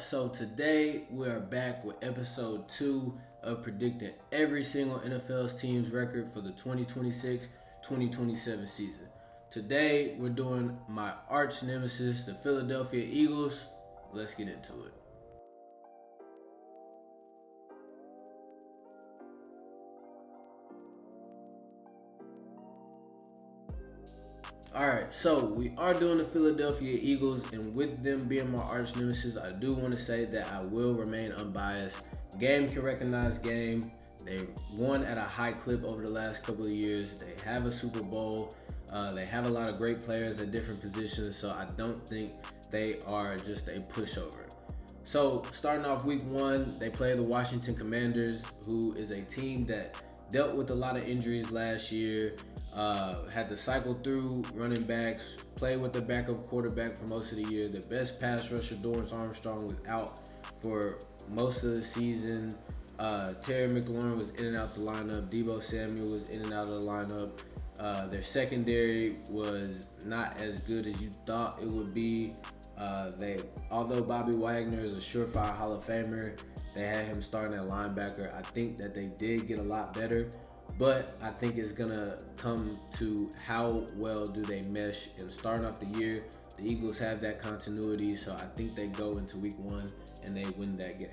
So today we are back with episode 2 of predicting every single NFL's team's record for the 2026-2027 season. Today we're doing my arch nemesis, the Philadelphia Eagles. Let's get into it. Alright, so we are doing the Philadelphia Eagles, and with them being my arch nemesis, I do want to say that I will remain unbiased. Game can recognize game. They won at a high clip over the last couple of years. They have a Super Bowl. They have a lot of great players at different positions, so I don't think they are just a pushover. So starting off week 1, they play the Washington Commanders, who is a team that dealt with a lot of injuries last year. Had to cycle through running backs, play with the backup quarterback for most of the year. The best pass rusher, Dorrance Armstrong, was out for most of the season. Terry McLaurin was in and out the lineup. Deebo Samuel was in and out of the lineup. Their secondary was not as good as you thought it would be. Although Bobby Wagner is a surefire Hall of Famer, they had him starting at linebacker. I think that they did get a lot better. But I think it's going to come to how well do they mesh. And starting off the year, the Eagles have that continuity, so I think they go into week 1 and they win that game.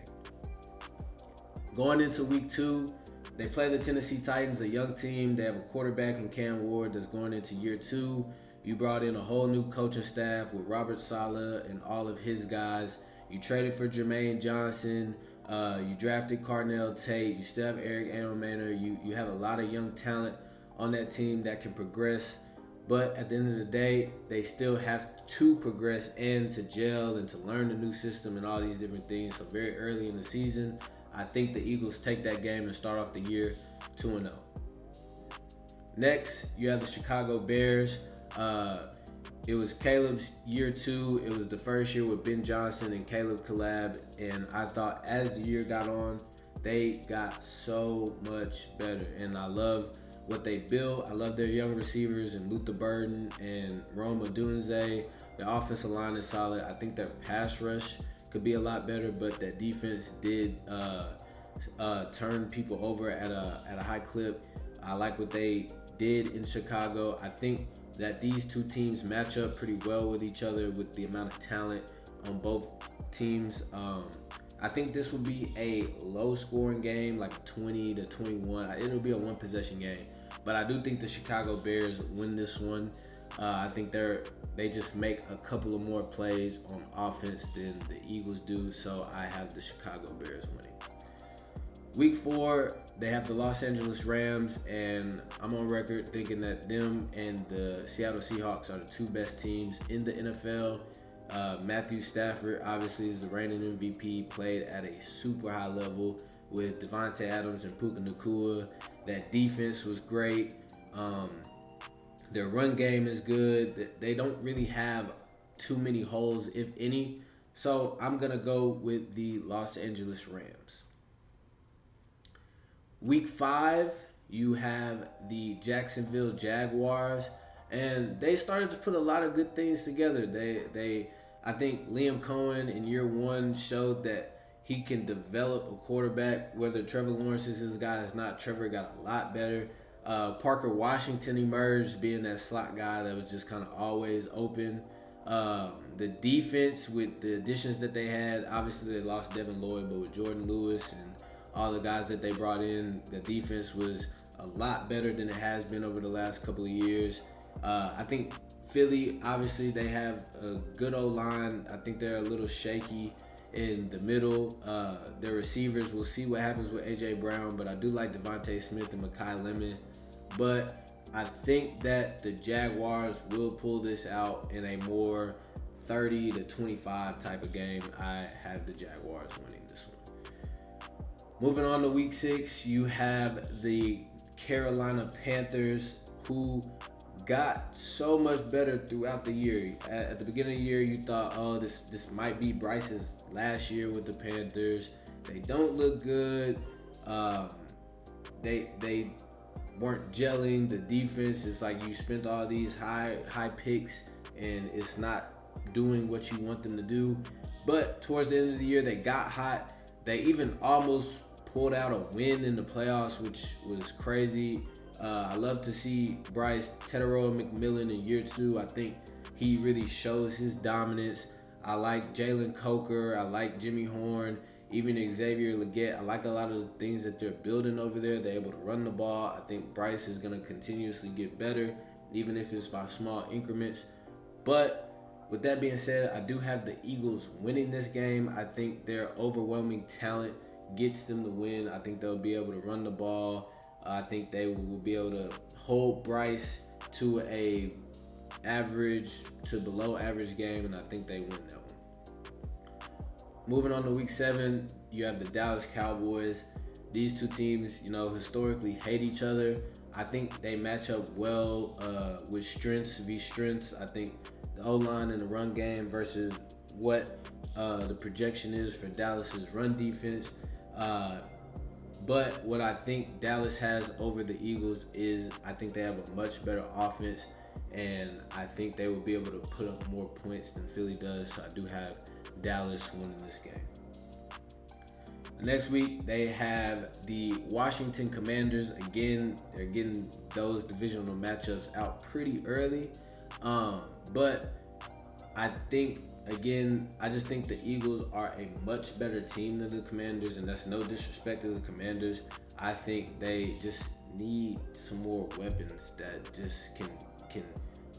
Going into week 2, they play the Tennessee Titans, a young team. They have a quarterback in Cam Ward that's going into year 2. You brought in a whole new coaching staff with Robert Saleh and all of his guys. You traded for Jermaine Johnson. You drafted Carnell Tate. You still have Eric Aromanor. You have a lot of young talent on that team that can progress. But at the end of the day, they still have to progress and to gel and to learn the new system and all these different things. So very early in the season, I think the Eagles take that game and start off the year 2-0. Next, you have the Chicago Bears. It was Caleb's year 2. It was the first year with Ben Johnson and Caleb collab. And I thought as the year got on, they got so much better. And I love what they built. I love their young receivers and Luther Burden and Rome Odunze. Their offensive line is solid. I think their pass rush could be a lot better, but that defense did turn people over at a high clip. I like what they did in Chicago. I think that these two teams match up pretty well with each other with the amount of talent on both teams. I think this will be a low-scoring game, like 20-21. It'll be a one-possession game, but I do think the Chicago Bears win this one. I think they just make a couple of more plays on offense than the Eagles do, so I have the Chicago Bears winning. Week 4, they have the Los Angeles Rams, and I'm on record thinking that them and the Seattle Seahawks are the two best teams in the NFL. Matthew Stafford obviously is the reigning MVP, played at a super high level with Devontae Adams and Puka Nacua. That defense was great. Their run game is good. They don't really have too many holes, if any. So I'm going to go with the Los Angeles Rams. Week 5, you have the Jacksonville Jaguars, and they started to put a lot of good things together. I think Liam Cohen in year 1 showed that he can develop a quarterback. Whether Trevor Lawrence is his guy is not, Trevor got a lot better. Parker Washington emerged, being that slot guy that was just kind of always open. The defense, with the additions that they had, obviously they lost Devin Lloyd, but with Jordan Lewis and all the guys that they brought in, the defense was a lot better than it has been over the last couple of years. I think Philly, obviously, they have a good O-line. I think they're a little shaky in the middle. Their receivers, we'll see what happens with A.J. Brown, but I do like Devontae Smith and Mekhi Lemon. But I think that the Jaguars will pull this out in a more 30-25 type of game. I have the Jaguars winning this one. Moving on to week 6, you have the Carolina Panthers, who got so much better throughout the year. At the beginning of the year, you thought, oh, this might be Bryce's last year with the Panthers. They don't look good. They weren't gelling. The defense is like you spent all these high picks and it's not doing what you want them to do. But towards the end of the year, they got hot. They even almost pulled out a win in the playoffs, which was crazy. I love to see Bryce Tetero McMillan in year 2. I think he really shows his dominance. I like Jalen Coker. I like Jimmy Horn. Even Xavier Legette. I like a lot of the things that they're building over there. They're able to run the ball. I think Bryce is going to continuously get better, even if it's by small increments. But with that being said, I do have the Eagles winning this game. I think their overwhelming talent gets them the win. I think they'll be able to run the ball. I think they will be able to hold Bryce to a average to below average game, and I think they win that one. Moving on to week 7, you have the Dallas Cowboys. These two teams, historically hate each other. I think they match up well with strengths v strengths. I think the O-line and the run game versus what the projection is for Dallas's run defense. But what I think Dallas has over the Eagles is I think they have a much better offense, and I think they will be able to put up more points than Philly does. So I do have Dallas winning this game. Next week, they have the Washington Commanders. Again, they're getting those divisional matchups out pretty early. But I think, again, I just think the Eagles are a much better team than the Commanders, and that's no disrespect to the Commanders. I think they just need some more weapons that just can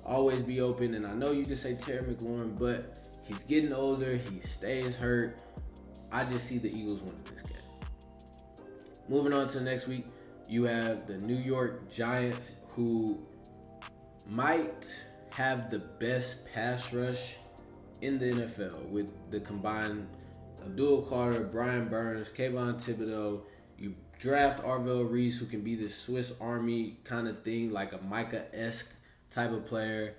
always be open. And I know you can say Terry McLaurin, but he's getting older. He stays hurt. I just see the Eagles winning this game. Moving on to next week, you have the New York Giants, who might have the best pass rush in the NFL with the combined Abdul Carter, Brian Burns, Kayvon Thibodeau. You draft Arvell Reese, who can be this Swiss Army kind of thing, like a Micah-esque type of player.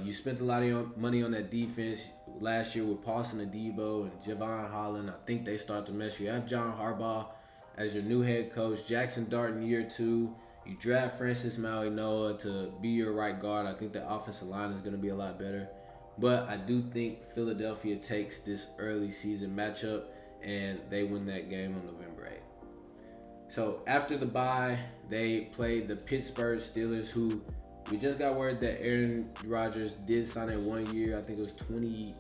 You spent a lot of money on that defense last year with Paulson Adebo and Javon Holland. I think they start to mesh. You have John Harbaugh as your new head coach. Jackson Dart in year 2. You draft Francis Mauigoa to be your right guard. I think the offensive line is going to be a lot better. But I do think Philadelphia takes this early season matchup, and they win that game on November 8th. So after the bye, they played the Pittsburgh Steelers, who we just got word that Aaron Rodgers did sign a 1 year. I think it was $25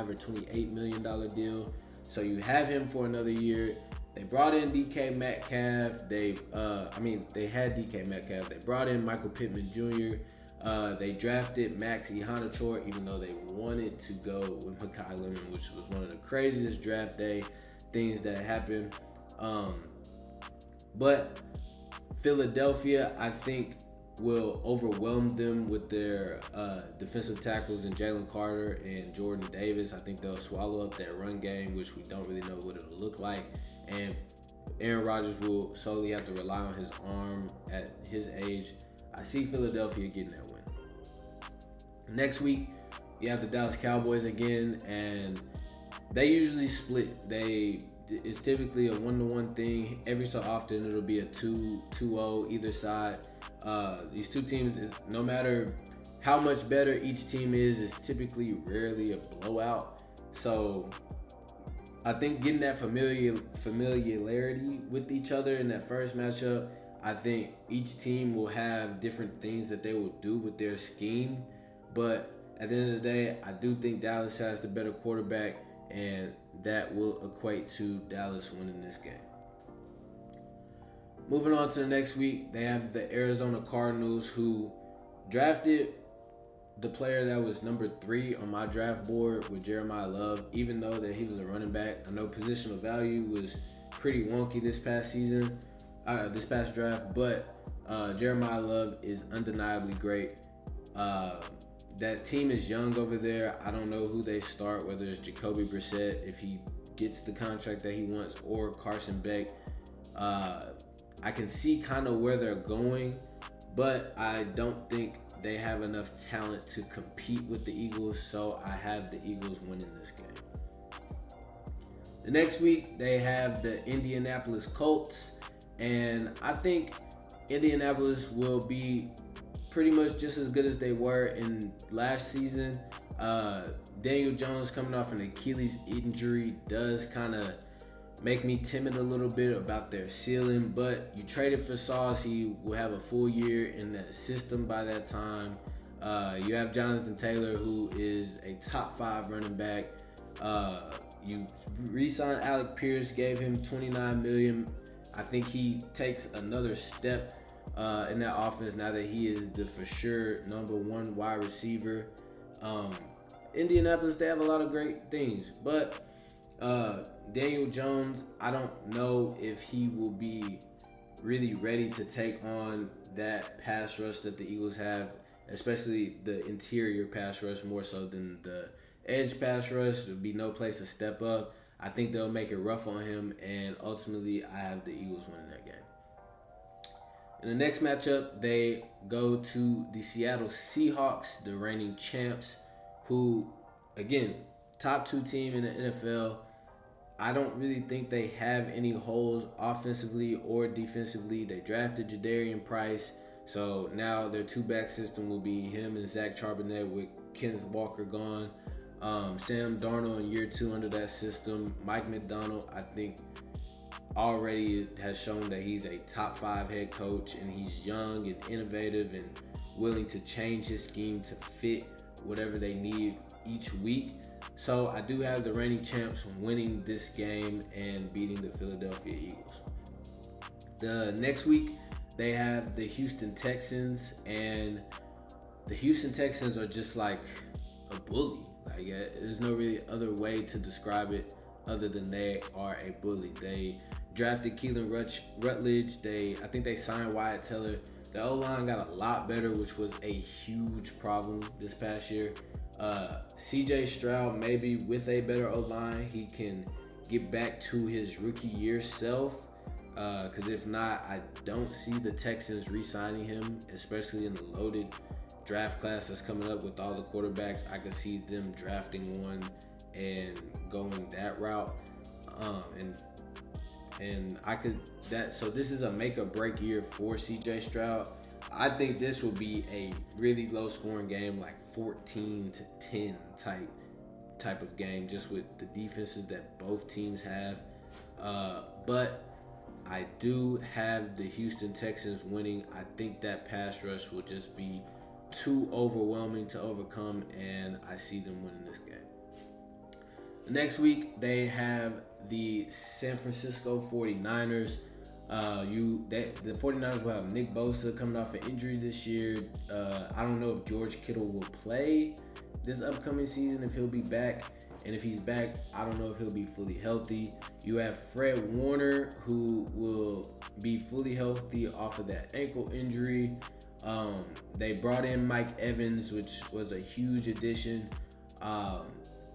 or $28 million deal. So you have him for another year. They brought in DK Metcalf. They had DK Metcalf. They brought in Michael Pittman Jr. They drafted Max Ihanachor, even though they wanted to go with Mekhi Lemon, which was one of the craziest draft day things that happened. But Philadelphia, I think, will overwhelm them with their defensive tackles in Jalen Carter and Jordan Davis. I think they'll swallow up that run game, which we don't really know what it'll look like. And Aaron Rodgers will solely have to rely on his arm at his age. I see Philadelphia getting that win. Next week, you have the Dallas Cowboys again, and they usually split. It's typically a 1-1 thing. Every so often, it'll be a 2-0 either side. These two teams, no matter how much better each team is typically rarely a blowout. So I think getting that familiarity with each other in that first matchup, I think each team will have different things that they will do with their scheme. But at the end of the day, I do think Dallas has the better quarterback, and that will equate to Dallas winning this game. Moving on to the next week, they have the Arizona Cardinals, who drafted the player that was number 3 on my draft board with Jeremiah Love, even though that he was a running back. I know positional value was pretty wonky this past draft, but Jeremiah Love is undeniably great. That team is young over there. I don't know who they start, whether it's Jacoby Brissett, if he gets the contract that he wants, or Carson Beck. I can see kind of where they're going, but I don't think they have enough talent to compete with the Eagles, so I have the Eagles winning this game. The next week, they have the Indianapolis Colts, and I think Indianapolis will be pretty much just as good as they were in last season. Daniel Jones coming off an Achilles injury does kind of make me timid a little bit about their ceiling, but you traded for Sauce. He will have a full year in that system by that time. You have Jonathan Taylor, who is a top 5 running back. You re-signed Alec Pierce, gave him $29 million. I think he takes another step in that offense now that he is the for sure number 1 wide receiver. Indianapolis, they have a lot of great things, but Daniel Jones, I don't know if he will be really ready to take on that pass rush that the Eagles have, especially the interior pass rush more so than the edge pass rush. There'll be no place to step up. I think they'll make it rough on him, and ultimately I have the Eagles winning that game. In the next matchup, they go to the Seattle Seahawks, the reigning champs, who, again, top 2 team in the NFL. I don't really think they have any holes offensively or defensively. They drafted Jadarian Price, so now their 2-back system will be him and Zach Charbonnet with Kenneth Walker gone. Sam Darnold in year 2 under that system. Mike McDonald, I think, already has shown that he's a top 5 head coach, and he's young and innovative and willing to change his scheme to fit whatever they need each week. So I do have the reigning champs winning this game and beating the Philadelphia Eagles. The next week, they have the Houston Texans, and the Houston Texans are just like a bully. Like, there's no really other way to describe it other than they are a bully. They drafted Keelan Rutledge. I think they signed Wyatt Teller. The O-line got a lot better, which was a huge problem this past year. CJ Stroud, maybe with a better O-line, he can get back to his rookie year self. Because if not, I don't see the Texans re-signing him, especially in the loaded draft class that's coming up with all the quarterbacks. I could see them drafting one and going that route. So this is a make or break year for CJ Stroud. I think this will be a really low scoring game, like 14-10 type of game, just with the defenses that both teams have. But I do have the Houston Texans winning. I think that pass rush will just be too overwhelming to overcome, and I see them winning this game. Next week, they have the San Francisco 49ers. The 49ers will have Nick Bosa coming off an injury this year. I don't know if George Kittle will play this upcoming season, if he'll be back. And if he's back, I don't know if he'll be fully healthy. You have Fred Warner, who will be fully healthy off of that ankle injury. They brought in Mike Evans, which was a huge addition.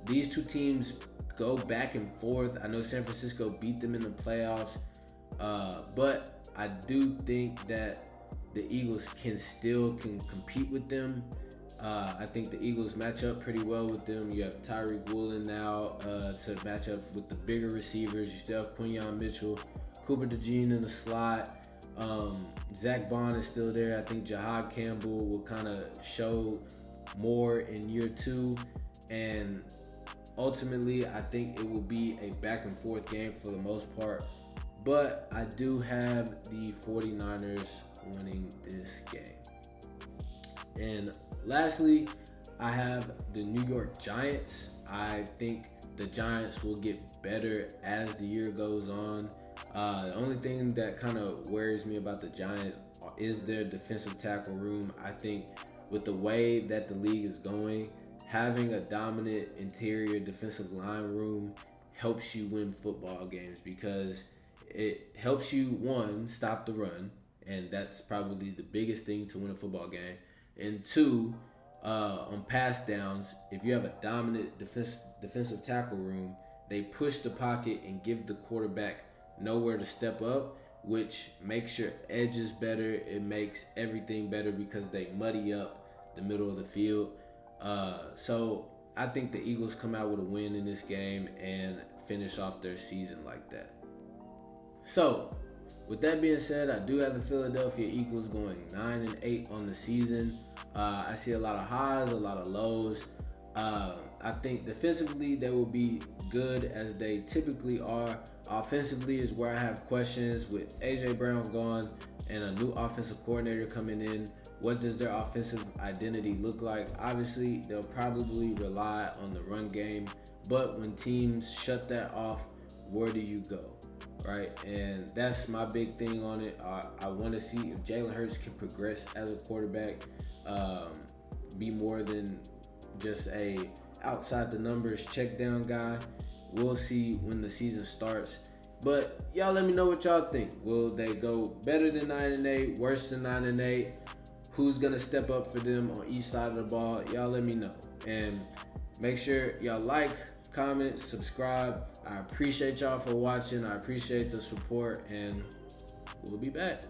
These two teams go back and forth. I know San Francisco beat them in the playoffs, but I do think that the Eagles can compete with them. I think the Eagles match up pretty well with them. You have Tyreek Woolen now to match up with the bigger receivers. You still have Quinyon Mitchell, Cooper DeJean in the slot. Zach Bond is still there. I think Jahad Campbell will kind of show more in year 2. And ultimately, I think it will be a back and forth game for the most part. But I do have the 49ers winning this game. And lastly, I have the New York Giants. I think the Giants will get better as the year goes on. The only thing that kind of worries me about the Giants is their defensive tackle room. I think with the way that the league is going, having a dominant interior defensive line room helps you win football games, because it helps you, one, stop the run, and that's probably the biggest thing to win a football game. And 2, on pass downs, if you have a dominant defensive tackle room, they push the pocket and give the quarterback nowhere to step up, which makes your edges better. It makes everything better because they muddy up the middle of the field. So I think the Eagles come out with a win in this game and finish off their season like that. So with that being said, I do have the Philadelphia Eagles going 9-8 on the season. I see a lot of highs, a lot of lows. I I think defensively they will be good as they typically are. Offensively is where I have questions with AJ Brown gone and a new offensive coordinator coming in. What does their offensive identity look like? Obviously, they'll probably rely on the run game, but when teams shut that off, where do you go? Right? And that's my big thing on it. I want to see if Jalen Hurts can progress as a quarterback, be more than just a outside the numbers check down guy. We'll see when the season starts. But y'all let me know what y'all think. Will they go better than 9-8, worse than 9-8? Who's gonna step up for them on each side of the ball? Y'all let me know. And make sure y'all like, comment, subscribe. I appreciate y'all for watching. I appreciate the support, and we'll be back.